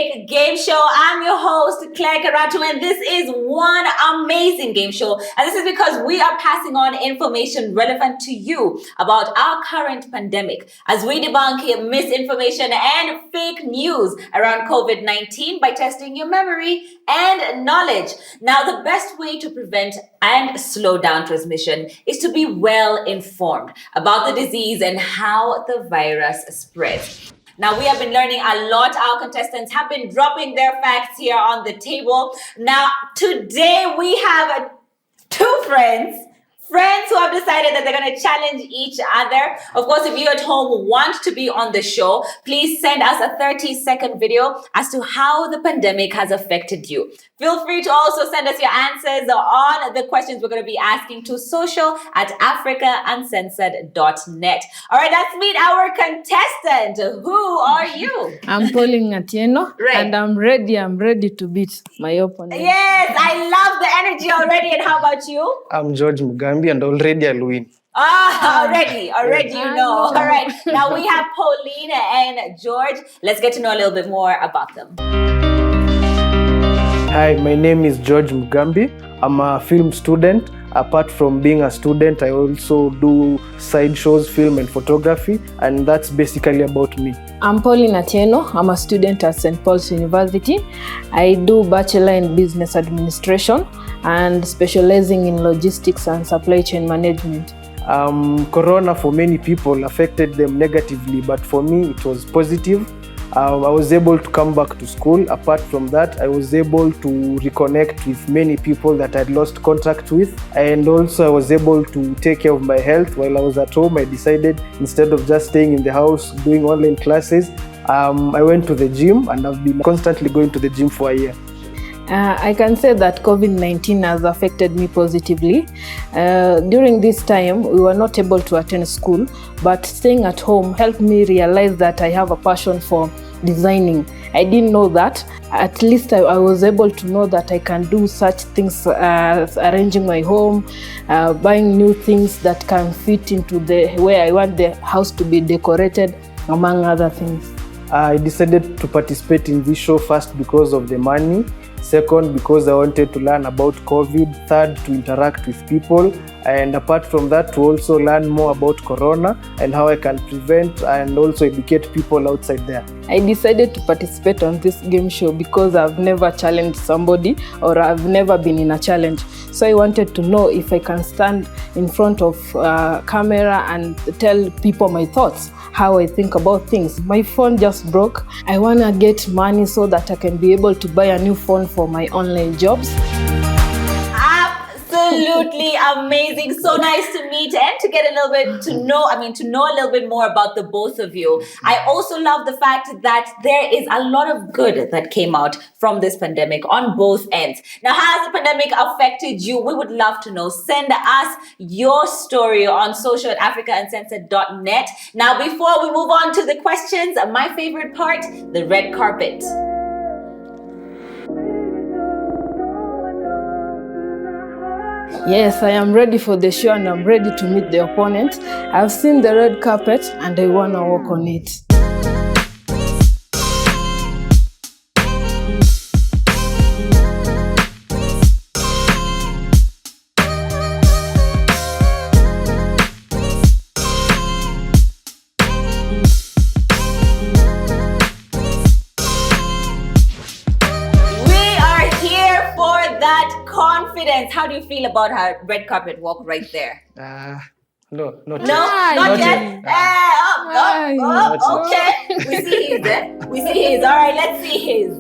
fantastic game show. I'm your host, Claire Karatu, and this is one amazing game show. And this is because we are passing on information relevant to you about our current pandemic as we debunk misinformation and fake news around COVID-19 by testing your memory and knowledge. Now, the best way to prevent and slow down transmission is to be well informed about the disease and how the virus spreads. Now, we have been learning a lot. Our contestants have been dropping their facts here on the table. Now, today we have two friends who have decided that they're going to challenge each other. Of course, if you at home want to be on the show, please send us a 30-second video as to how the pandemic has affected you. Feel free to also send us your answers on the questions we're going to be asking to social@africauncensored.net. All right, let's meet our contestant. Who are you? I'm Pauline Atieno, and I'm ready to beat my opponent. Yes, I love the energy already. And how about you? I'm George Mugambi, and already I'll win. Already you know. All right, now we have Pauline and George. Let's get to know a little bit more about them. Hi, my name is George Mugambi. I'm a film student. Apart from being a student, I also do side shows, film and photography, and that's basically about me. I'm Pauline Atieno. I'm a student at St. Paul's University. I do Bachelor in Business Administration and specializing in logistics and supply chain management. Corona for many people affected them negatively, but for me it was positive. I was able to come back to school. Apart from that, I was able to reconnect with many people that I'd lost contact with, and also I was able to take care of my health. While I was at home, I decided instead of just staying in the house doing online classes, I went to the gym, and I've been constantly going to the gym for a year. I can say that COVID-19 has affected me positively. During this time, we were not able to attend school, but staying at home helped me realize that I have a passion for designing. I didn't know that. At least I was able to know that I can do such things as arranging my home, buying new things that can fit into the way I want the house to be decorated, among other things. I decided to participate in this show first because of the money. Second, because I wanted to learn about COVID. Third, to interact with people. And apart from that, to also learn more about Corona and how I can prevent and also educate people outside there. I decided to participate on this game show because I've never challenged somebody, or I've never been in a challenge. So I wanted to know if I can stand in front of camera and tell people my thoughts, how I think about things. My phone just broke. I want to get money so that I can be able to buy a new phone for my online jobs. Absolutely amazing. So nice to meet and to get a little bit to know a little bit more about the both of you. I also love the fact that there is a lot of good that came out from this pandemic on both ends. Now, how has the pandemic affected you? We would love to know. Send us your story on social@africauncensored.net. Now, before we move on to the questions, my favorite part, the red carpet. Yes, I am ready for the show and I'm ready to meet the opponent. I've seen the red carpet and I want to walk on it. Confidence. How do you feel about her red carpet walk right there? Not yet. Okay. We see his. We see his. All right, let's see his.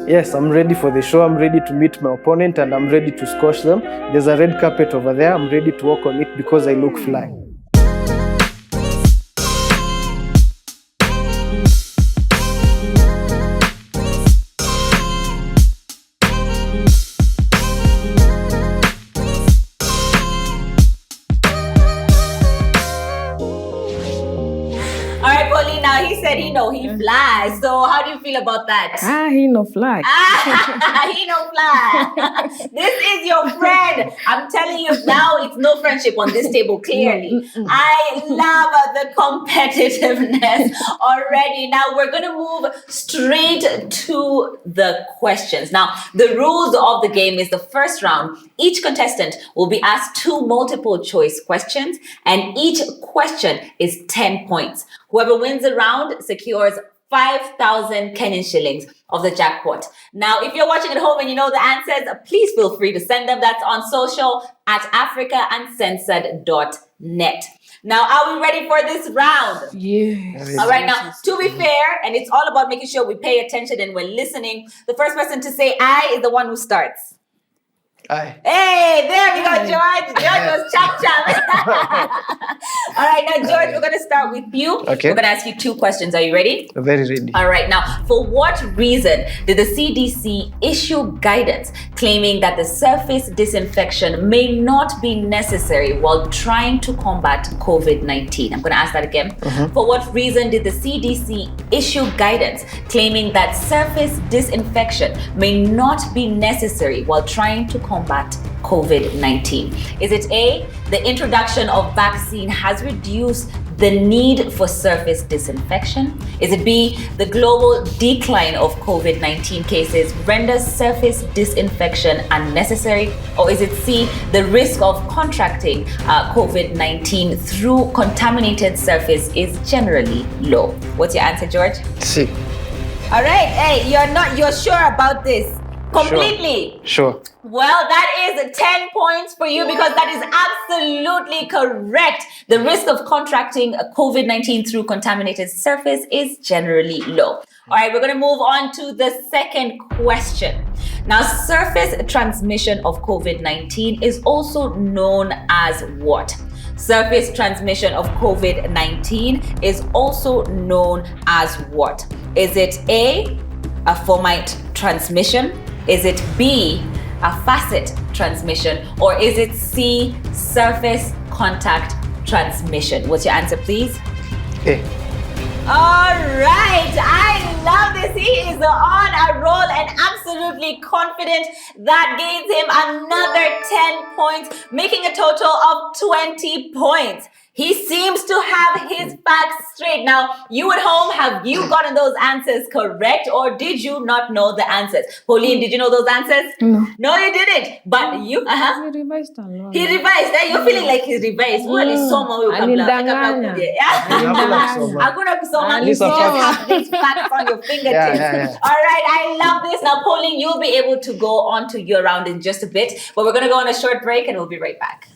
Yes, I'm ready for the show. I'm ready to meet my opponent and I'm ready to squash them. There's a red carpet over there. I'm ready to walk on it because I look fly. Now he said he know, he flies. So how do you feel about that? He no fly. He no fly. This is your friend. I'm telling you now, it's no friendship on this table, clearly. I love the competitiveness already. Now we're going to move straight to the questions. Now, the rules of the game is the first round. Each contestant will be asked 2 multiple choice questions, and each question is 10 points. Whoever wins the round secures 5,000 Kenyan shillings of the jackpot. Now, if you're watching at home and you know the answers, please feel free to send them. That's on social at africauncensored.net. Now, are we ready for this round? Yes. All right, now, to be fair, and it's all about making sure we pay attention and we're listening, the first person to say I is the one who starts. Aye. Hey, there we go, George. George was chop. All right, now, George, we're going to start with you. Okay. We're going to ask you 2 questions. Are you ready? Very ready. All right, now, for what reason did the CDC issue guidance claiming that the surface disinfection may not be necessary while trying to combat COVID-19? I'm going to ask that again. For what reason did the CDC issue guidance claiming that surface disinfection may not be necessary while trying to combat COVID-19? Is it A, the introduction of vaccine has reduced the need for surface disinfection? Is it B, the global decline of COVID-19 cases renders surface disinfection unnecessary? Or is it C, the risk of contracting COVID-19 through contaminated surface is generally low? What's your answer, George? C. All right, hey, you're sure about this? Completely? Sure. Well, that is 10 points for you because that is absolutely correct. The risk of contracting COVID-19 through contaminated surface is generally low. All right, we're going to move on to the second question. Now, surface transmission of COVID-19 is also known as what? Surface transmission of COVID-19 is also known as what? Is it A, a fomite transmission? Is it B, a facet transmission? Or is it C, surface contact transmission? What's your answer, please? A. All right, I love this. He is on a roll and absolutely confident. That gives him another 10 points, making a total of 20 points. He seems to have his facts straight. Now, you at home, have you gotten those answers correct, or did you not know the answers? Pauline, did you know those answers? No. No, you didn't. But you, He revised a lot. he revised. You're feeling like he's revised. Well, it's so much. Alidanganya. Hakuna kusoma. You Lisa just facts. have these facts on your fingertips. Yeah. All right, I love this. Now, Pauline, you'll be able to go on to your round in just a bit, but we're going to go on a short break and we'll be right back.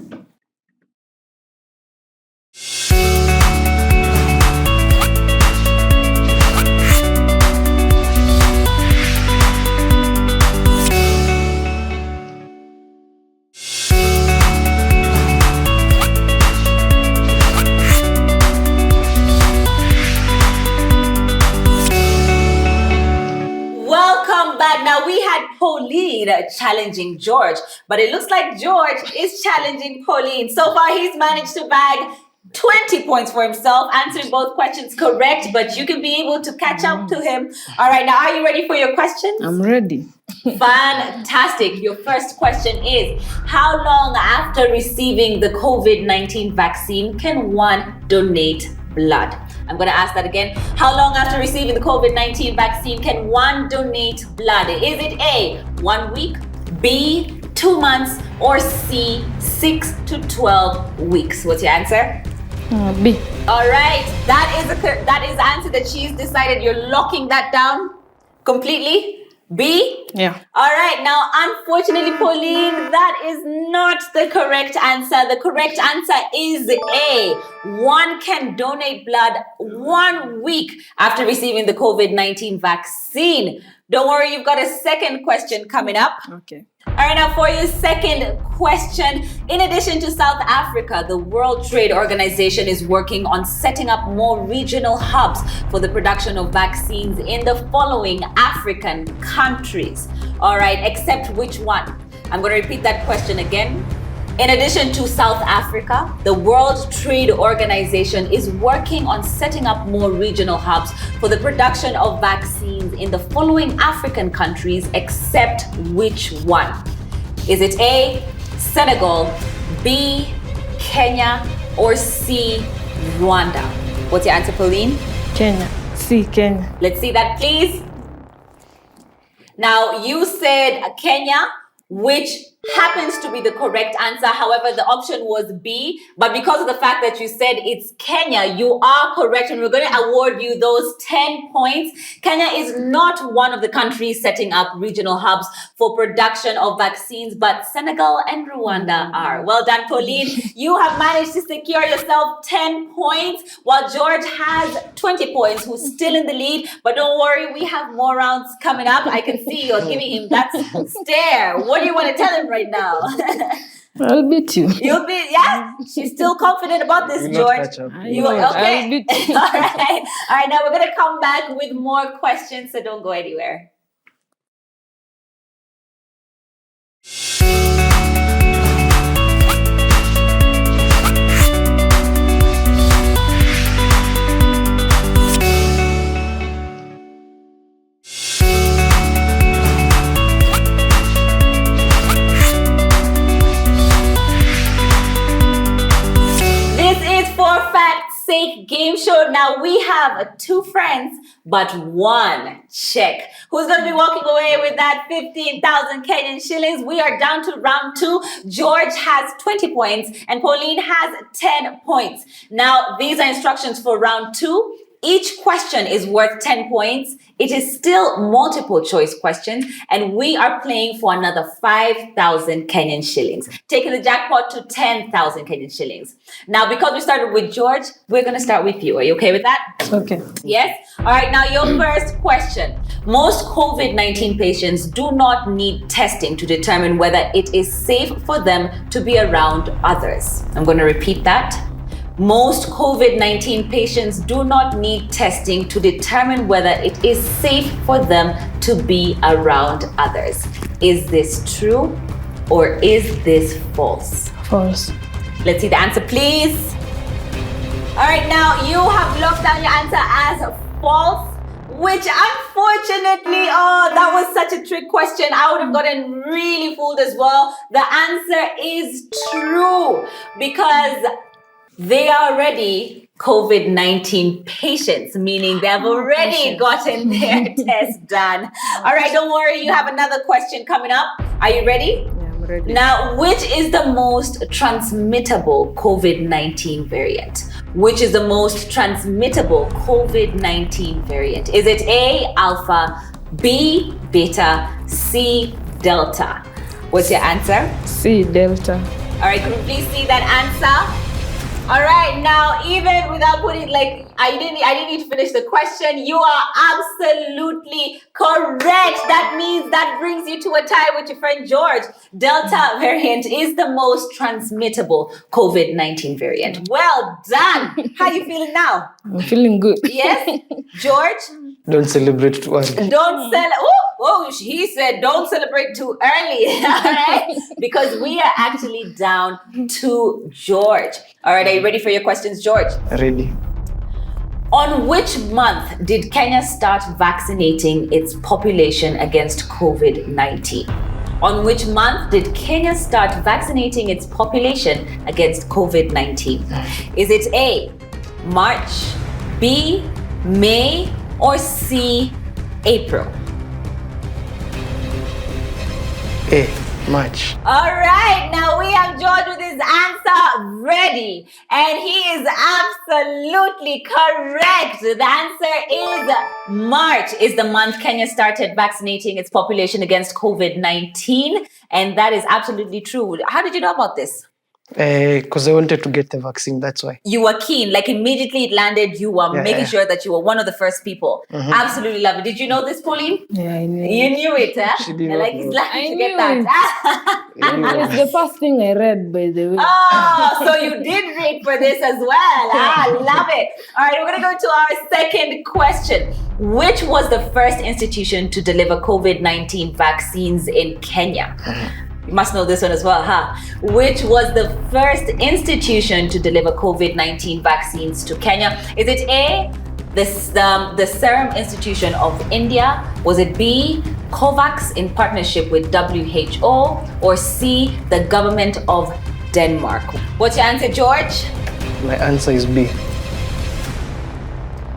Now, we had Pauline challenging George, but it looks like George is challenging Pauline. So far, he's managed to bag 20 points for himself, answering both questions correct, but you can be able to catch up to him. All right, now, are you ready for your questions? I'm ready. Fantastic. Your first question is, how long after receiving the COVID-19 vaccine can one donate blood? I'm going to ask that again. How long after receiving the COVID-19 vaccine can one donate blood? Is it A, 1 week, B, 2 months, or C, 6 to 12 weeks? What's your answer? B. All right. That is the answer that she's decided. You're locking that down completely? B? Yeah. All right. Now, unfortunately, Pauline, that is not the correct answer. The correct answer is A. One can donate blood 1 week after receiving the COVID-19 vaccine. Don't worry, you've got a second question coming up. Okay. All right, now for your second question. In addition to South Africa, the World Trade Organization is working on setting up more regional hubs for the production of vaccines in the following African countries. All right, except which one? I'm going to repeat that question again. In addition to South Africa, the World Trade Organization is working on setting up more regional hubs for the production of vaccines in the following African countries, except which one? Is it A, Senegal, B, Kenya, or C, Rwanda? What's your answer, Pauline? Kenya. C, Kenya. Let's see that, please. Now, you said Kenya, which happens to be the correct answer. However, the option was B, but because of the fact that you said it's Kenya, you are correct, and we're going to award you those 10 points. Kenya is not one of the countries setting up regional hubs for production of vaccines, but Senegal and Rwanda are. Well done, Pauline. You have managed to secure yourself 10 points, while George has 20 points, who's still in the lead. But don't worry, we have more rounds coming up. I can see you're giving him that stare. What do you want to tell him right now? I'll beat you. You'll be, yeah? She's still confident about this, George. You okay? I'll beat you. All right. All right, now we're going to come back with more questions, so don't go anywhere. Sake game show. Now we have 2 friends, but 1 check. Who's going to be walking away with that 15,000 Kenyan shillings? We are down to round 2. George has 20 points and Pauline has 10 points. Now, these are instructions for round 2. Each question is worth 10 points. It is still multiple choice questions, and we are playing for another 5,000 Kenyan shillings, taking the jackpot to 10,000 Kenyan shillings. Now, because we started with George, we're going to start with you. Are you okay with that? Okay. Yes? All right, now your first question. Most COVID-19 patients do not need testing to determine whether it is safe for them to be around others. I'm going to repeat that. Most COVID-19 patients do not need testing to determine whether it is safe for them to be around others. Is this true or is this false? False. Let's see the answer, please. All right, now you have locked down your answer as false, which unfortunately, that was such a trick question. I would have gotten really fooled as well. The answer is true because they are already COVID-19 patients, meaning they have already gotten their test done. All right, don't worry. You have another question coming up. Are you ready? Yeah, I'm ready. Now, which is the most transmittable COVID-19 variant? Which is the most transmittable COVID-19 variant? Is it A, Alpha, B, Beta, C, Delta? What's your answer? C, Delta. All right, could we please see that answer? All right, now even without putting I didn't need to finish the question. You are absolutely correct. That means that brings you to a tie with your friend George. Delta variant is the most transmittable COVID-19 variant. Well done. How are you feeling now? I'm feeling good. Yes, George? Don't celebrate too early. Don't he said don't celebrate too early. All right? Because we are actually down to George. All right, are you ready for your questions, George? Ready. On which month did Kenya start vaccinating its population against COVID-19? On which month did Kenya start vaccinating its population against COVID-19? Is it A, March, B, May, or C, April? A, March. All right, now we have George with his answer ready, and he is absolutely correct. The answer is March is the month Kenya started vaccinating its population against COVID-19, and that is absolutely true. How did you know about this? Because I wanted to get the vaccine, that's why. You were keen, like immediately it landed, you were making sure that you were one of the first people. Mm-hmm. Absolutely love it. Did you know this, Pauline? Yeah, I knew. You knew it, huh? She did Like he's lucky to get that. It's the first thing I read, by the way. Oh, so you did read for this as well. Love it. All right, we're going to go to our second question. Which was the first institution to deliver COVID-19 vaccines in Kenya? You must know this one as well, huh? Which was the first institution to deliver COVID-19 vaccines to Kenya? Is it A, the Serum Institute of India? Was it B, COVAX in partnership with WHO? Or C, the government of Denmark? What's your answer, George? My answer is B.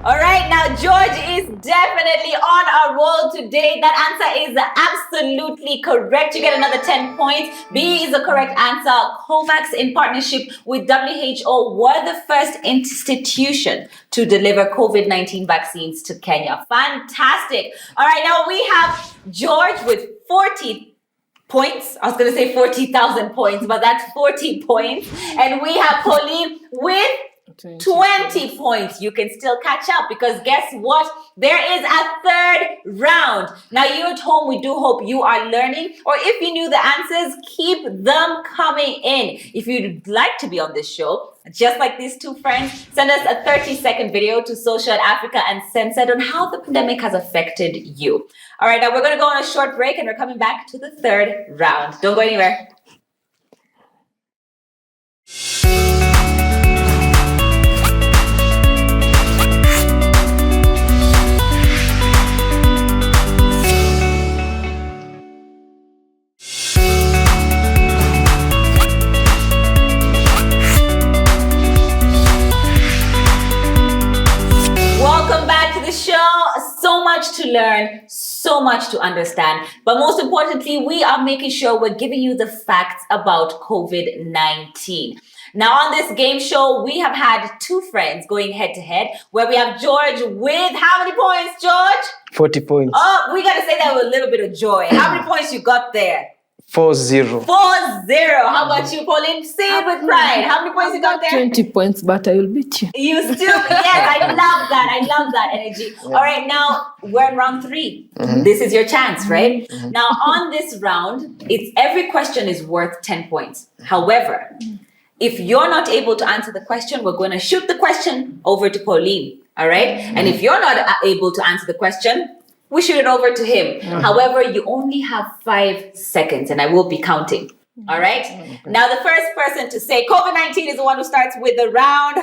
All right, now George is definitely on a roll today. That answer is absolutely correct. You get another 10 points. B is the correct answer. COVAX in partnership with WHO were the first institution to deliver COVID-19 vaccines to Kenya. Fantastic. All right, now we have George with 40 points. I was going to say 40,000 points, but that's 40 points. And we have Pauline with 20 points. You can still catch up because guess what? There is a third round. Now you at home, we do hope you are learning, or if you knew the answers, keep them coming in. If you'd like to be on this show, just like these two friends, send us a 30-second video to Social Africa Uncensored on how the pandemic has affected you. All right, now we're going to go on a short break and we're coming back to the third round. Don't go anywhere. So much to learn, so much to understand, but most importantly, we are making sure we're giving you the facts about COVID-19. Now on this game show, we have had two friends going head to head, where we have George with how many points, George? 40 points. Oh, we got to say that with a little bit of joy. How many points you got there? 4-0. 4-0. How about you, Pauline? Say it with pride. How many points you got there? 20 points, but I will beat you. You still, yes, I love that. I love that energy. Yeah. All right, now we're in round 3. Mm-hmm. This is your chance, right? Mm-hmm. Now on this round, it's every question is worth 10 points. However, if you're not able to answer the question, we're going to shoot the question over to Pauline. All right? Mm-hmm. And if you're not able to answer the question, we shoot it over to him. Mm-hmm. However, you only have 5 seconds and I will be counting. All right? Mm-hmm. Now, the first person to say COVID-19 is the one who starts with the round.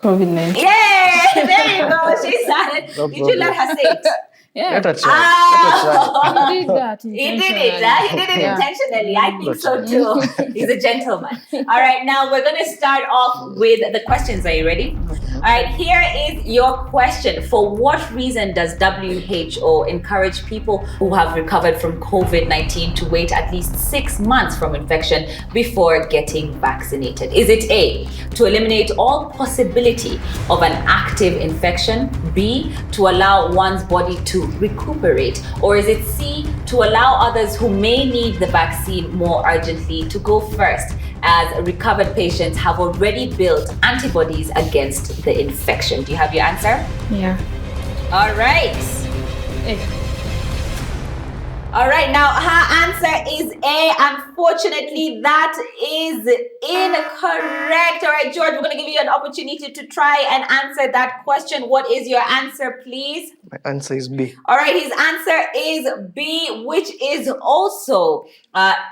COVID-19. Yay! There you go. She started. No Did you let her say it? Yeah. Let her try. He did that. He did it. He did it intentionally. I think so too. He's a gentleman. All right, now we're going to start off with the questions. Are you ready? All right, here is your question. For what reason does WHO encourage people who have recovered from COVID-19 to wait at least 6 months from infection before getting vaccinated? Is it A, to eliminate all possibility of an active infection? B, to allow one's body to recuperate? Or is it C, to allow others who may need the vaccine more urgently to go first, as recovered patients have already built antibodies against the infection? Do you have your answer? Yeah. All right. All right, now her answer is A. Unfortunately, that is incorrect. All right, George, we're going to give you an opportunity to try and answer that question. What is your answer, please? My answer is B. All right, his answer is B, which is also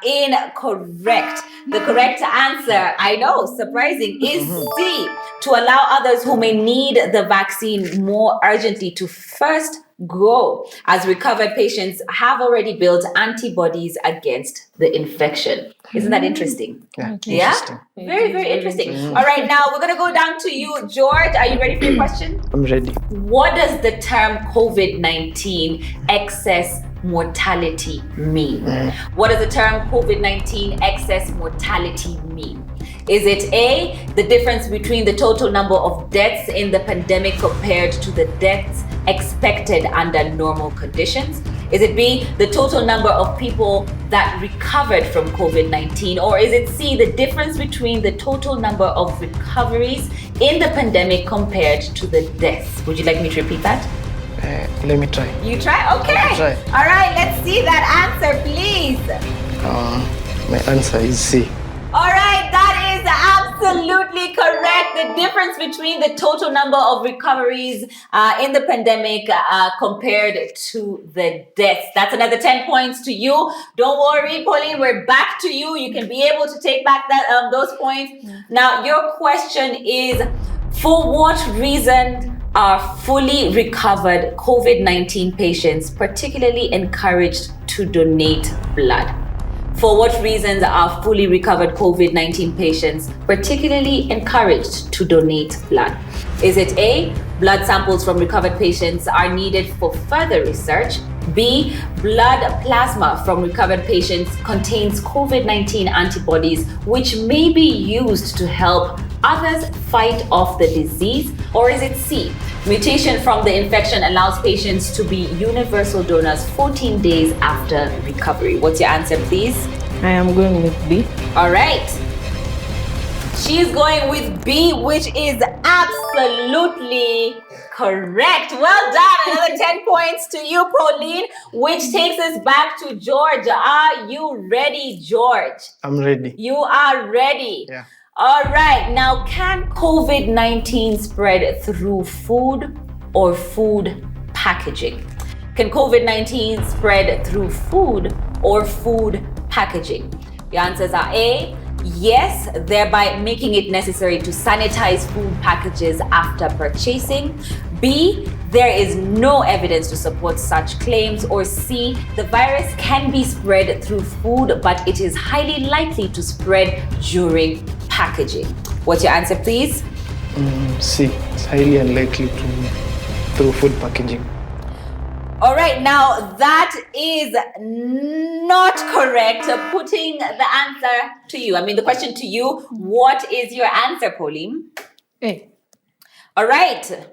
incorrect. The correct answer, I know, surprising, is C, to allow others who may need the vaccine more urgently to first go, as recovered patients have already built antibodies against the infection. Isn't that interesting? Yeah. Yeah? Very, very interesting. All right, now we're going to go down to you, George. Are you ready for your question? I'm ready. What does the term COVID-19 excess mortality mean? What does the term COVID-19 excess mortality mean? Is it A, the difference between the total number of deaths in the pandemic compared to the deaths expected under normal conditions? Is it B, the total number of people that recovered from COVID-19? Or is it C, the difference between the total number of recoveries in the pandemic compared to the deaths? Would you like me to repeat that? Let me try. You try? Okay. Try. All right, let's see that answer, please. My answer is C. All right, that is absolutely correct. the difference between the total number of recoveries in the pandemic compared to the deaths. That's another 10 points to you. Don't worry, Pauline, we're back to you. You can be able to take back that those points. Now, your question is, for what reason are fully recovered COVID-19 patients particularly encouraged to donate blood? For what reasons are fully recovered COVID-19 patients particularly encouraged to donate blood? Is it A, blood samples from recovered patients are needed for further research? B, blood plasma from recovered patients contains COVID-19 antibodies which may be used to help others fight off the disease? Or is it C, mutation from the infection allows patients to be universal donors 14 days after recovery? What's your answer, please? I am going with B. All right. She's going with B, which is absolutely correct. Well done. Another 10 points to you, Pauline, which takes us back to George. Are you ready, George? I'm ready. You are ready. Yeah. All right. Now, can COVID-19 spread through food or food packaging? Can COVID-19 spread through food or food packaging? The answers are A, yes, thereby making it necessary to sanitize food packages after purchasing. B, there is no evidence to support such claims. Or C, the virus can be spread through food, but it is highly likely to spread during packaging. What's your answer, please? C. It's highly unlikely through food packaging. All right, now that is not correct. Putting the answer to you. The question to you. What is your answer, Pauline? A. All right.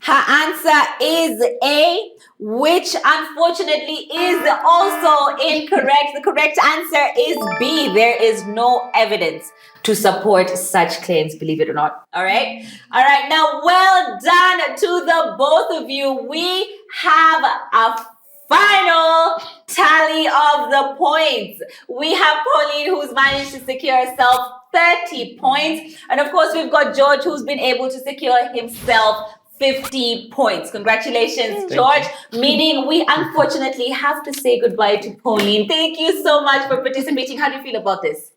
Her answer is A, which unfortunately is also incorrect. The correct answer is B. There is no evidence to support such claims, believe it or not. All right. All right. Now, well done to the both of you. We have a final tally of the points. We have Pauline, who's managed to secure herself 30 points. And of course, we've got George, who's been able to secure himself 50 points. Congratulations, George. Meaning we unfortunately have to say goodbye to Pauline. Thank you so much for participating. How do you feel about this?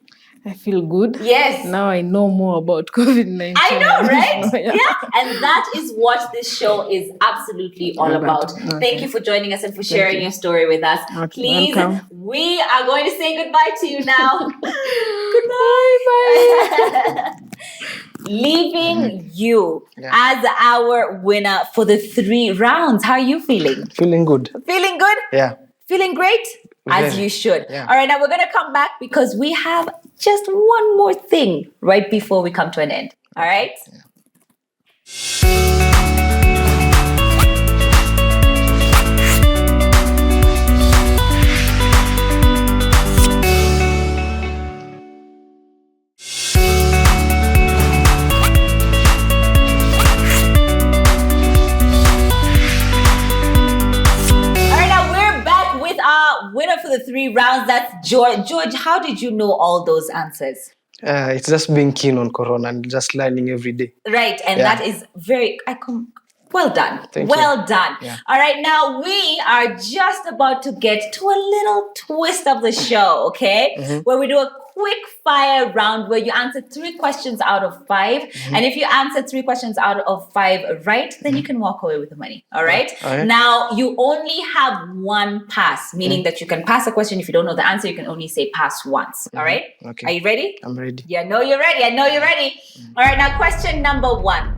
I feel good. Yes. Now I know more about COVID-19. I know, right? Yeah. And that is what this show is absolutely all about. Okay. Thank you for joining us and for sharing your story with us. Okay. Please, Welcome. we are going to say goodbye to you now. Goodbye. Bye. Leaving you as our winner for the 3 rounds. How are you feeling? Feeling good. Feeling good? Yeah. Feeling great? As Very. you should. Yeah. All right, now we're going to come back because we have just one more thing right before we come to an end. All right? Winner for the 3 rounds, that's George. George, how did you know all those answers? It's just being keen on Corona and just learning every day. Right, and that is very, well done. Well done. Yeah. All right, now we are just about to get to a little twist of the show, okay? Where we do a quick fire round where you answer 3 questions out of 5. And if you answer 3 questions out of 5 right, then you can walk away with the money. All right? Now, you only have 1 pass, meaning that you can pass a question. If you don't know the answer, you can only say pass once. All right? Okay. Are you ready? I'm ready. Yeah, I know you're ready. I know you're ready. All right, now question number 1.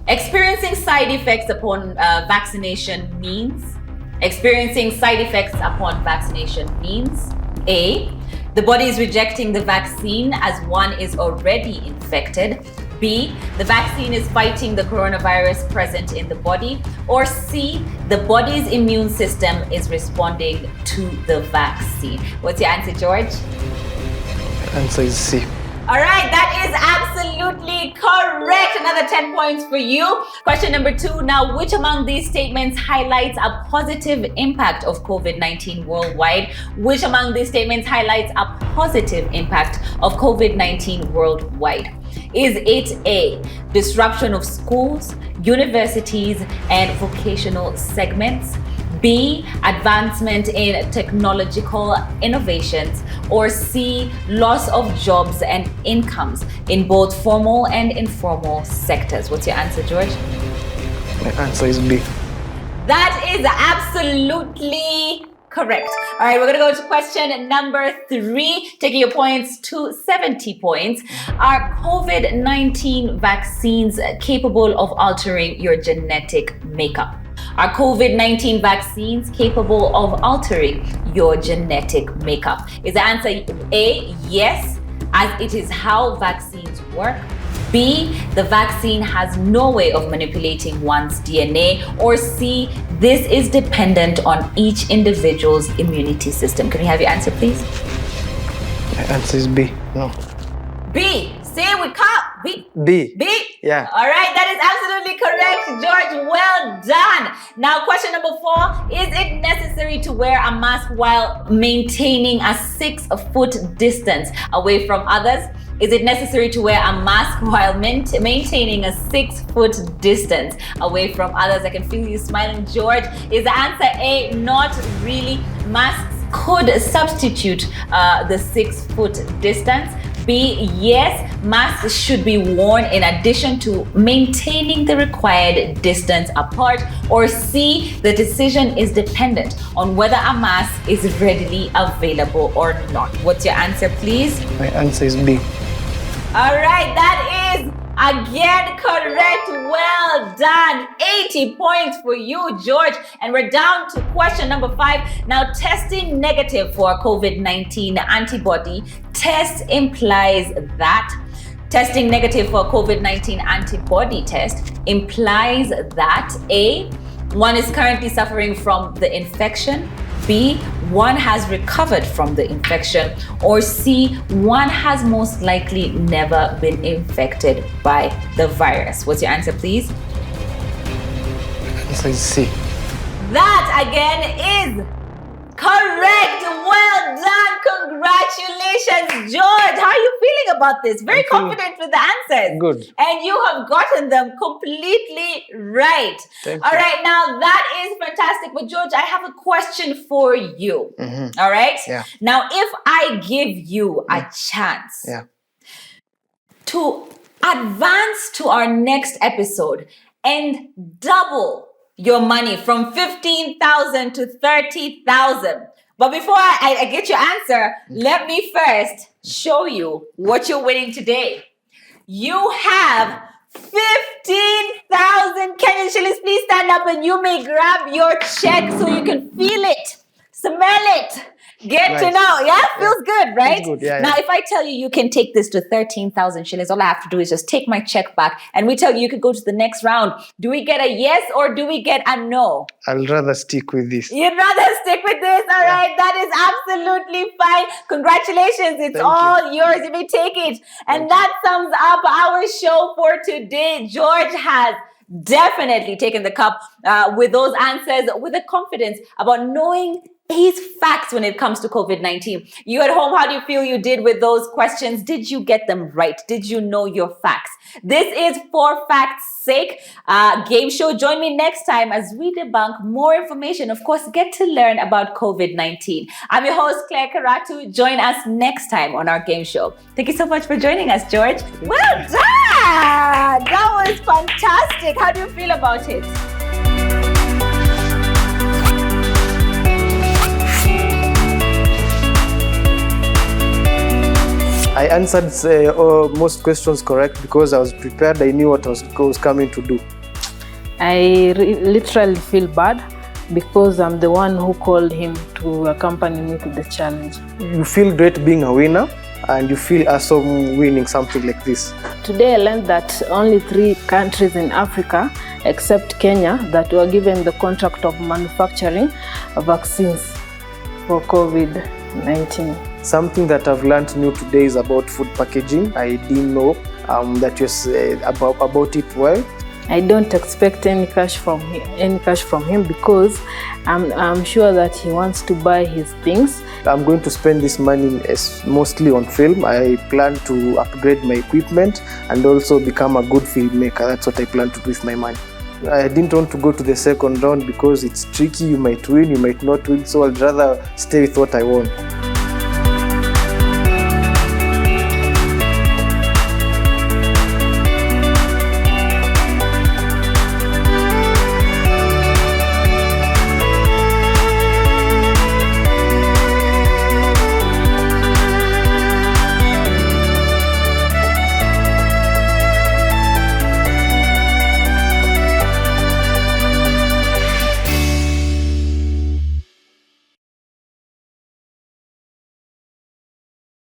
Experiencing side effects upon vaccination means? Experiencing side effects upon vaccination means A, the body is rejecting the vaccine as one is already infected. B, the vaccine is fighting the coronavirus present in the body. Or C, the body's immune system is responding to the vaccine. What's your answer, George? Answer is C. All right, that is absolutely correct. Another 10 points for you. Question number 2. Now, which among these statements highlights a positive impact of COVID-19 worldwide? Which among these statements highlights a positive impact of COVID-19 worldwide? Is it A, disruption of schools, universities, and vocational segments? B, advancement in technological innovations? Or C, loss of jobs and incomes in both formal and informal sectors? What's your answer, George? My answer is B. That is absolutely correct. All right, we're going to go to question number 3, taking your points to 70 points. Are COVID-19 vaccines capable of altering your genetic makeup? Are COVID-19 vaccines capable of altering your genetic makeup? Is the answer A, yes, as it is how vaccines work? B, the vaccine has no way of manipulating one's DNA? Or C, this is dependent on each individual's immunity system? Can we have your answer, please? My answer is B. No. B. Say we can't. B. B. B? Yeah. All right, that is absolutely correct, George. Well done. Now, question number 4. Is it necessary to wear a mask while maintaining a 6-foot distance away from others? Is it necessary to wear a mask while maintaining a 6-foot distance away from others? I can feel you smiling, George. Is the answer A, not really? Masks could substitute the 6-foot distance. B, yes, masks should be worn in addition to maintaining the required distance apart. Or C, the decision is dependent on whether a mask is readily available or not. What's your answer, please? My answer is B. All right, that is again correct. Well done. 80 points for you, George. And we're down to question number 5. Now, testing negative for COVID-19 antibody test implies that testing negative for COVID-19 antibody test implies that A, one is currently suffering from the infection, B, one has recovered from the infection, or C, one has most likely never been infected by the virus. What's your answer, please? Answer is C. That again is correct. Well done. Congratulations, George. How are you feeling about this? Very confident with the answers. Good. And you have gotten them completely right. Thank All you. right, now that is fantastic. But George, I have a question for you. All right? Yeah. Now, if I give you a chance to advance to our next episode and double your money from 15,000 to 30,000. But before I get your answer, let me first show you what you're winning today. You have 15,000 Kenyan shillings. Please stand up and you may grab your check so you can feel it, smell it, get to know. Yeah, feels good, right? Feels good. Yeah, now, if I tell you you can take this to 13,000 shillings, all I have to do is just take my check back and we tell you you can go to the next round. Do we get a yes or do we get a no? I'll rather stick with this. You'd rather stick with this? All right, that is absolutely fine. Congratulations, it's all yours. You may take it. And that sums up our show for today. George has definitely taken the cup with those answers, with the confidence about knowing his facts when it comes to COVID-19. You at home, how do you feel you did with those questions? Did you get them right? Did you know your facts? This is For Facts Sake game show. Join me next time as we debunk more information. Of course, get to learn about COVID-19. I'm your host, Claire Karatu. Join us next time on our game show. Thank you so much for joining us, George. Well done! That was fantastic. How do you feel about it? I answered most questions correct because I was prepared. I knew what I was coming to do. I literally feel bad because I'm the one who called him to accompany me to the challenge. You feel great being a winner and you feel awesome winning something like this. Today I learned that only 3 countries in Africa, except Kenya, that were given the contract of manufacturing vaccines for COVID-19. Something that I've learned new today is about food packaging. I didn't know that you said about it well. I don't expect any cash from him because I'm sure that he wants to buy his things. I'm going to spend this money mostly on film. I plan to upgrade my equipment and also become a good filmmaker. That's what I plan to do with my money. I didn't want to go to the second round because it's tricky. You might win, you might not win, so I'd rather stay with what I want.